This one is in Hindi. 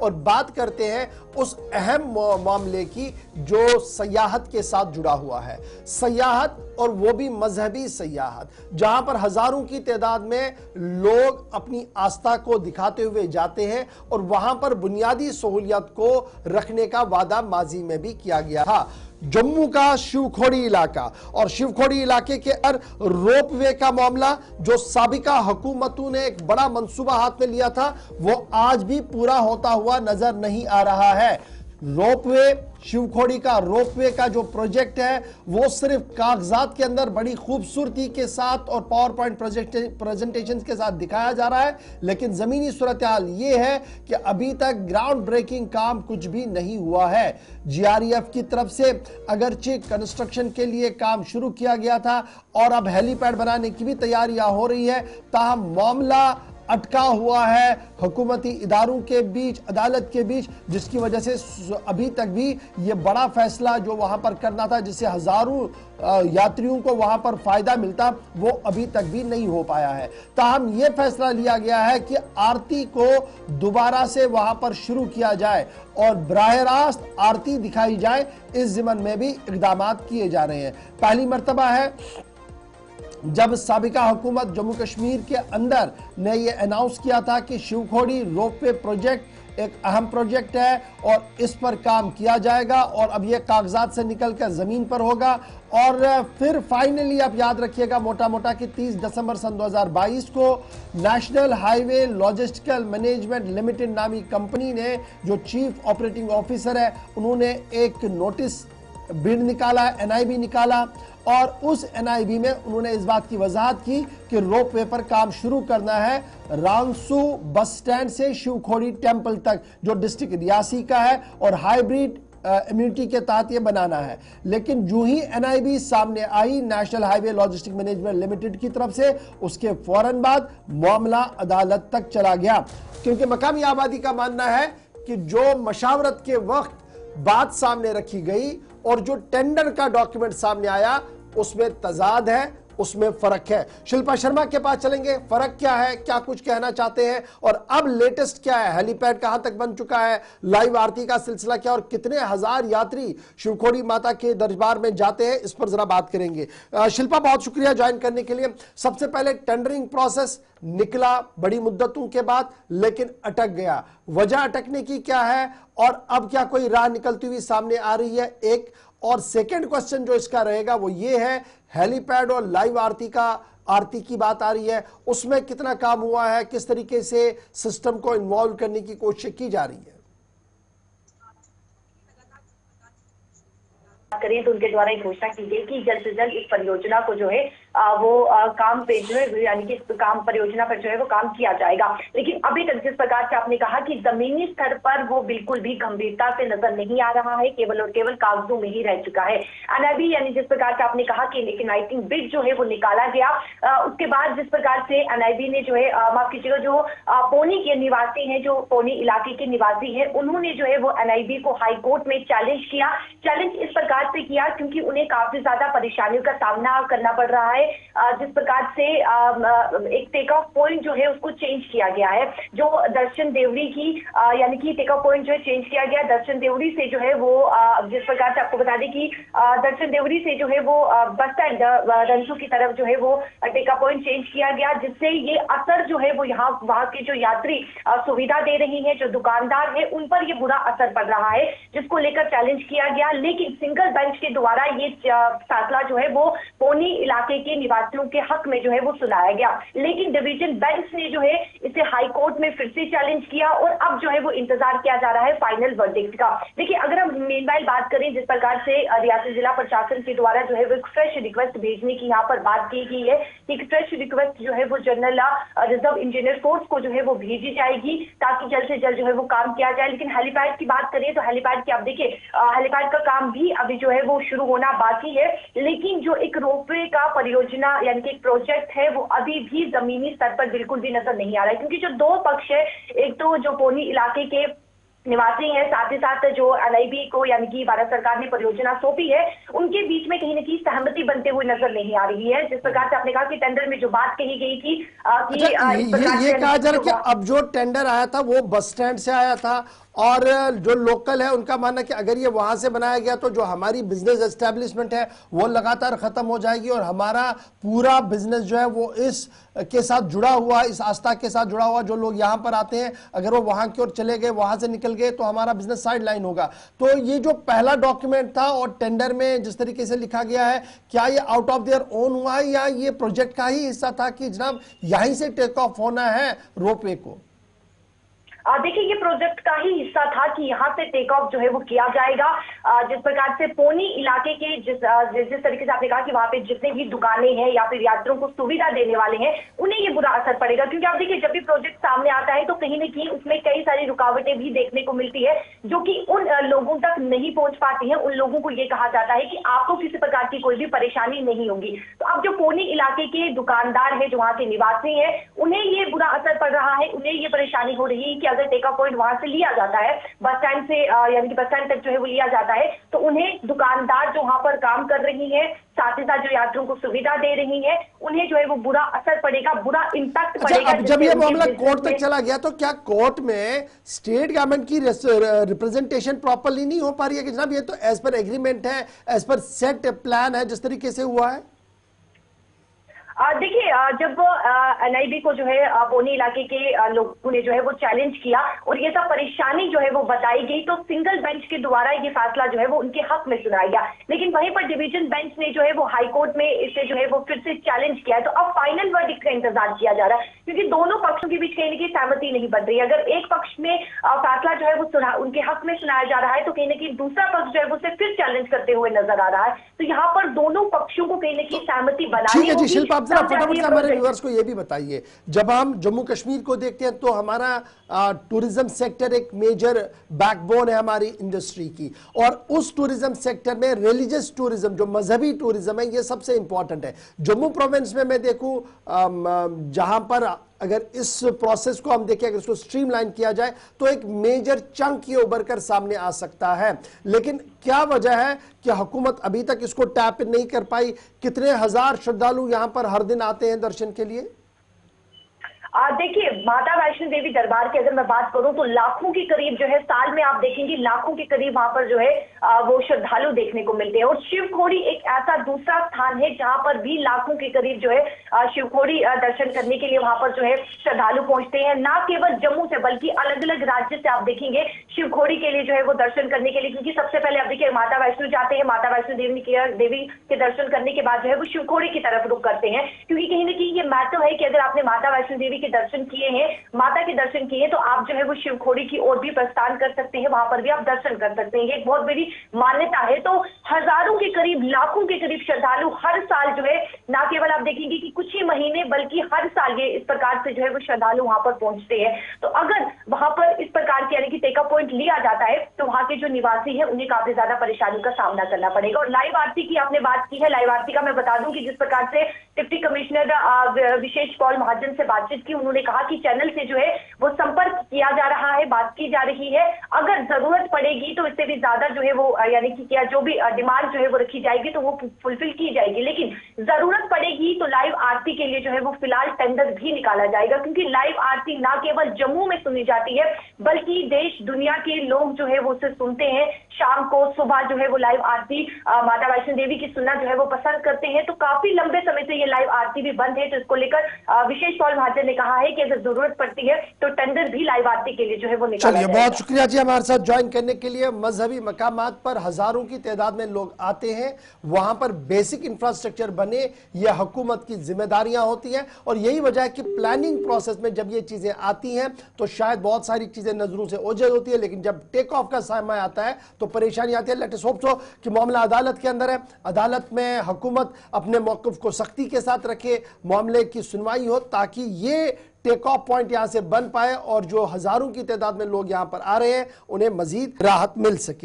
और बात करते हैं उस अहम मामले की जो सयाहत के साथ जुड़ा हुआ है। सयाहत, और वो भी मजहबी सयाहत, जहां पर हजारों की तादाद में लोग अपनी आस्था को दिखाते हुए जाते हैं और वहां पर बुनियादी सहूलियत को रखने का वादा माजी में भी किया गया था। जम्मू का शिवखोड़ी इलाका, और शिवखोड़ी इलाके के रोपवे का मामला जो साबिका हुकूमतों ने एक बड़ा मंसूबा हाथ में लिया था, वो आज भी पूरा होता हुआ नजर नहीं आ रहा है। रोपवे, शिवखोड़ी का रोपवे का जो प्रोजेक्ट है वो सिर्फ कागजात के अंदर बड़ी खूबसूरती के साथ और पावर पॉइंट प्रेजेंटेशन के साथ दिखाया जा रहा है, लेकिन जमीनी सूरत हाल ये है कि अभी तक ग्राउंड ब्रेकिंग काम कुछ भी नहीं हुआ है। जीआरईएफ की तरफ से अगरचे कंस्ट्रक्शन के लिए काम शुरू किया गया था और अब हेलीपैड बनाने की भी तैयारियां हो रही है, ताहम मामला अटका हुआ है हुकूमती इदारों के बीच, अदालत के बीच, जिसकी वजह से अभी तक भी ये बड़ा फैसला जो वहां पर करना था, जिससे हजारों यात्रियों को वहां पर फायदा मिलता, वो अभी तक भी नहीं हो पाया है। ताहम ये फैसला लिया गया है कि आरती को दोबारा से वहां पर शुरू किया जाए और बराह रास्त आरती दिखाई जाए, इस जिम्न में भी इकदाम किए जा रहे हैं। पहली मर्तबा है जब साबिका हुकूमत जम्मू कश्मीर के अंदर ने यह अनाउंस किया था कि शिवखोड़ी रोपवे प्रोजेक्ट एक अहम प्रोजेक्ट है और इस पर काम किया जाएगा और अब यह कागजात से निकलकर जमीन पर होगा। और फिर फाइनली आप याद रखिएगा मोटा मोटा कि 30 दिसंबर सन 2022 को national highway logistical management limited नामी कंपनी ने, जो चीफ ऑपरेटिंग ऑफिसर है, उन्होंने एक नोटिस बिड निकाला, एनआईबी निकाला, और उस एनआईबी में उन्होंने इस बात की वजाहत की कि रोपवे पर काम शुरू करना है रांसू बस स्टैंड से शिवखोड़ी टेंपल तक, जो डिस्ट्रिक्ट रियासी का है, और हाइब्रिड इम्यूनिटी के तहत ये बनाना है। लेकिन जो ही एनआईबी सामने आई national highway logistic management limited की तरफ से, उसके फौरन बाद मामला अदालत तक चला गया, क्योंकि मकामी आबादी का मानना है कि जो मशावरत के वक्त बात सामने रखी गई और जो टेंडर का डॉक्यूमेंट सामने आया, उसमें तजाद है, उसमें फर्क है। शिल्पा शर्मा के पास चलेंगे, फर्क क्या है, क्या कुछ कहना चाहते हैं, और अब लेटेस्ट क्या है, हेलीपैड कहां तक बन चुका है, लाइव आरती का सिलसिला क्या, और कितने हजार यात्री शिवखोड़ी माता के दरबार में जाते हैं, इस पर जरा बात करेंगे। शिल्पा, बहुत शुक्रिया ज्वाइन करने के लिए। सबसे पहले टेंडरिंग प्रोसेस निकला बड़ी मुद्दतों के बाद, लेकिन अटक गया, वजह अटकने की क्या है और अब क्या कोई राह निकलती हुई सामने आ रही है, एक। और सेकंड क्वेश्चन जो इसका रहेगा वो ये है, हेलीपैड और लाइव आरती की बात आ रही है, उसमें कितना काम हुआ है, किस तरीके से सिस्टम को इन्वॉल्व करने की कोशिश की जा रही है? करें तो उनके द्वारा एक घोषणा की गई कि जल्द से जल्द इस परियोजना को जो है वो काम पे जो है, यानी कि काम परियोजना पर जो है वो काम किया जाएगा। लेकिन अभी तक जिस प्रकार से आपने कहा कि जमीनी स्तर पर वो बिल्कुल भी गंभीरता से नजर नहीं आ रहा है, केवल और केवल कागजों में ही रह चुका है। एनआईबी यानी जिस प्रकार से आपने कहा कि इग्नाइटिंग बिड जो है वो निकाला गया, उसके बाद जिस प्रकार से एनआईबी ने जो है, माफ कीजिएगा, जो पौनी के निवासी हैं, जो पौनी इलाके के निवासी हैं, उन्होंने जो है वो एनआईबी को हाई कोर्ट में चैलेंज किया। चैलेंज इस प्रकार से किया क्योंकि उन्हें काफी ज्यादा परेशानियों का सामना करना पड़ रहा है। जिस प्रकार से एक टेक ऑफ पॉइंट जो है उसको चेंज किया गया है, जो दर्शन देवड़ी की यानी कि टेक ऑफ पॉइंट जो है चेंज किया गया दर्शन देवड़ी से, जो है वो जिस प्रकार से आपको बता दें कि दर्शन देवड़ी से जो है वो बस स्टैंड रंसू की तरफ जो है वो टेक ऑफ पॉइंट चेंज किया गया, जिससे ये असर जो है वो यहाँ वहां के जो यात्री सुविधा दे रही है, जो दुकानदार है, उन पर ये बुरा असर पड़ रहा है, जिसको लेकर चैलेंज किया गया। लेकिन सिंगल बेंच के द्वारा ये फैसला जो है वो पौनी इलाके के निवासियों के हक में जो है वो सुनाया गया। लेकिन डिवीजन बेंच ने जो है इसे हाई कोर्ट में फिर से चैलेंज किया और अब जो है वो इंतजार किया जा रहा है फाइनल वर्डिक्ट का। देखिए, अगर हम मेनवाइल बात करें, जिस प्रकार से रियासत जिला प्रशासन के द्वारा जो है वो एक फ्रेश रिक्वेस्ट भेजने की यहाँ पर बात की गई है कि एक फ्रेश रिक्वेस्ट जो है वो जनरल रिजर्व इंजीनियर फोर्स को जो है वो भेजी जाएगी ताकि जल्द से जल्द जो है वो काम किया जाए। लेकिन हेलीपैड की बात करें तो हेलीपैड की, आप देखिए, हेलीपैड का काम भी अभी जो है वो शुरू होना बाकी है, लेकिन जो एक रोपवे का परियोजना यानी कि एक प्रोजेक्ट है वो अभी भी जमीनी स्तर पर बिल्कुल भी नजर नहीं आ रहा है, क्योंकि जो दो पक्ष है, एक तो जो पौनी इलाके के निवासी हैं, साथ ही साथ जो एनआईबी को यानी कि भारत सरकार ने परियोजना सौंपी है, उनके बीच में कहीं न कहीं सहमति बनते हुए नजर नहीं आ रही है। जिस प्रकार से आपने कहा कि टेंडर में जो बात कही गई थी कि अच्छा, इस प्रकार ये से कहा जा रहा है कि अब जो टेंडर आया था वो बस स्टैंड से आया था, और जो लोकल है उनका मानना कि अगर ये वहां से बनाया गया तो जो हमारी बिजनेस एस्टेब्लिशमेंट है वो लगातार खत्म हो जाएगी, और हमारा पूरा बिजनेस जो है वो इस के साथ जुड़ा हुआ, इस आस्था के साथ जुड़ा हुआ, जो लोग यहाँ पर आते हैं अगर वो वहां की ओर चले गए, वहां से निकल गए तो हमारा बिजनेस साइड लाइन होगा। तो ये जो पहला डॉक्यूमेंट था और टेंडर में जिस तरीके से लिखा गया है, क्या ये आउट ऑफ देयर ओन हुआ है या ये प्रोजेक्ट का ही हिस्सा था कि जनाब यहीं से टेक ऑफ होना है रोपवे को? देखिए, ये प्रोजेक्ट का ही हिस्सा था कि यहाँ से टेक ऑफ जो है वो किया जाएगा। जिस प्रकार से पोनी इलाके के जिस तरीके से आपने कहा कि वहां पे जितने भी दुकानें हैं या फिर यात्रियों को सुविधा देने वाले हैं, उन्हें ये बुरा असर पड़ेगा। क्योंकि आप देखिए, जब भी प्रोजेक्ट सामने आता है तो कहीं न कहीं उसमें कई सारी रुकावटें भी देखने को मिलती है, जो कि उन लोगों तक नहीं पहुंच पाती है। उन लोगों को ये कहा जाता है कि आपको किसी प्रकार की कोई भी परेशानी नहीं होगी। तो अब जो पोनी इलाके के दुकानदार है, जो वहां के निवासी है, उन्हें ये बुरा असर पड़ रहा है, उन्हें ये परेशानी हो रही है कि अगर टेक ऑफ पॉइंट वहां से लिया जाता है, बस स्टैंड से यानी कि बस स्टैंड तक जो है वो लिया जाता है, तो उन्हें दुकानदार जो वहां पर काम कर रही है, साथ ही साथ जो यात्रियों को सुविधा दे रही है, उन्हें जो है वो बुरा असर पड़ेगा, बुरा इम्पैक्ट पड़ेगा। अब जब ये मामला कोर्ट तक चला गया तो क्या कोर्ट में स्टेट गवर्नमेंट की रिप्रेजेंटेशन प्रॉपरली नहीं हो पा रही है कि जनाब ये तो एज पर एग्रीमेंट है, एज पर सेट प्लान है, जिस तरीके से हुआ है? देखिए, जब एनआईबी को जो है पोनी इलाके के लोगों ने जो है वो चैलेंज किया और ये सब परेशानी जो है वो बताई गई, तो सिंगल बेंच के द्वारा ये फैसला जो है वो उनके हक में सुनाया गया। लेकिन वहीं पर डिवीजन बेंच ने जो है वो हाई कोर्ट में इसे जो है वो फिर से चैलेंज किया है। तो अब फाइनल वर्डिक्ट का इंतजार किया जा रहा है, क्योंकि दोनों पक्षों के बीच कहीं ना कहीं सहमति नहीं बन रही है। अगर एक पक्ष में फैसला जो है वो उनके हक में सुनाया जा रहा है, तो कहीं ना कहीं दूसरा पक्ष जो है वो उसे फिर चैलेंज करते हुए नजर आ रहा है। तो यहाँ पर दोनों पक्षों को कहीं ना कहीं सहमति बनानी होगी। आप जरा फटाफट से हमारे व्यूअर्स को ये भी बताइए, जब हम जम्मू कश्मीर को देखते हैं तो हमारा टूरिज्म सेक्टर एक मेजर बैकबोन है हमारी इंडस्ट्री की, और उस टूरिज्म सेक्टर में रिलीजियस टूरिज्म, जो मजहबी टूरिज्म है, ये सबसे इंपॉर्टेंट है। जम्मू प्रोविंस में मैं देखूं जहां पर अगर इस प्रोसेस को हम देखें, अगर इसको स्ट्रीमलाइन किया जाए तो एक मेजर चंक ये उभर कर सामने आ सकता है। लेकिन क्या वजह है कि हुकूमत अभी तक इसको टैप नहीं कर पाई? कितने हजार श्रद्धालु यहां पर हर दिन आते हैं दर्शन के लिए? देखिए, माता वैष्णो देवी दरबार की अगर मैं बात करूं तो लाखों के करीब जो है, साल में आप देखेंगे लाखों के करीब वहां पर जो है वो श्रद्धालु देखने को मिलते हैं। और शिवखोड़ी एक ऐसा दूसरा स्थान है जहां पर भी लाखों के करीब जो है शिवखोड़ी दर्शन करने के लिए वहां पर जो है श्रद्धालु पहुंचते हैं। ना केवल जम्मू से बल्कि अलग अलग राज्य से आप देखेंगे शिवखोड़ी के लिए जो है वो दर्शन करने के लिए, क्योंकि सबसे पहले आप देखिए माता वैष्णो जाते हैं, माता वैष्णो देवी के दर्शन करने के बाद जो है वो शिवखोड़ी की तरफ रुख करते हैं। क्योंकि कहीं ना कहीं ये महत्व है कि अगर आपने माता वैष्णो देवी दर्शन किए हैं, माता के दर्शन किए, तो आप जो है वो शिवखोड़ी की ओर भी प्रस्थान कर सकते हैं, वहां पर भी आप दर्शन कर सकते हैं। ये एक बहुत बड़ी मान्यता है। तो हजारों के करीब, लाखों के करीब श्रद्धालु हर साल जो है, ना केवल आप देखेंगे कि कुछ ही महीने बल्कि हर साल ये इस प्रकार से जो है वो श्रद्धालु वहां पर पहुंचते हैं। तो अगर वहां पर इस प्रकार के यानी कि टेकअप पॉइंट लिया जाता है तो वहां के जो निवासी है उन्हें काफी ज्यादा परेशानी का सामना करना पड़ेगा। और लाइव आरती की आपने बात की है, लाइव आरती का मैं बता दूं कि जिस प्रकार से डिप्टी कमिश्नर विशेष पॉल महाजन से बातचीत की, उन्होंने कहा कि चैनल से जो है वो संपर्क किया जा रहा है, बात की जा रही है। अगर जरूरत पड़ेगी तो इससे भी ज्यादा जो है वो यानी कि क्या जो भी डिमांड जो है वो रखी जाएगी तो वो फुलफिल की जाएगी। लेकिन जरूरत पड़ेगी तो लाइव आरती के लिए जो है वो फिलहाल टेंडर भी निकाला जाएगा, क्योंकि लाइव आरती ना केवल जम्मू में सुनी जाती है बल्कि देश दुनिया के लोग जो है वो उसे सुनते हैं। शाम को, सुबह जो है वो लाइव आरती माता वैष्णो देवी की सुनना जो है वो पसंद करते हैं। तो काफी लंबे समय से ये लाइव आरती भी बंद है, तो इसको लेकर विशेष पॉल महाजन ने कहा है कि अगर जरूरत पड़ती है तो टेंडर भी लाइव आरती के लिए जो है वो निकाला जाएगा। बहुत शुक्रिया जी हमारे साथ ज्वाइन करने के लिए। मजहबी मकामात पर हजारों की तादाद में लोग आते हैं, वहां पर बेसिक इंफ्रास्ट्रक्चर बने, यह हुकूमत की जिम्मेदारियां होती हैं, और यही वजह है कि प्लानिंग प्रोसेस में जब ये चीजें आती हैं तो शायद बहुत सारी चीजें नजरों से ओझल होती है, लेकिन जब टेक ऑफ का समय आता है तो परेशानी आती है। लेट अस होप सो कि मामला अदालत के अंदर है, अदालत में हुकूमत अपने मौक़िफ़ को सख्ती के साथ रखे, मामले की सुनवाई हो, ताकि ये टेक ऑफ पॉइंट यहां से बन पाए और जो हजारों की तादाद में लोग यहां पर आ रहे हैं उन्हें मजीद राहत मिल सके।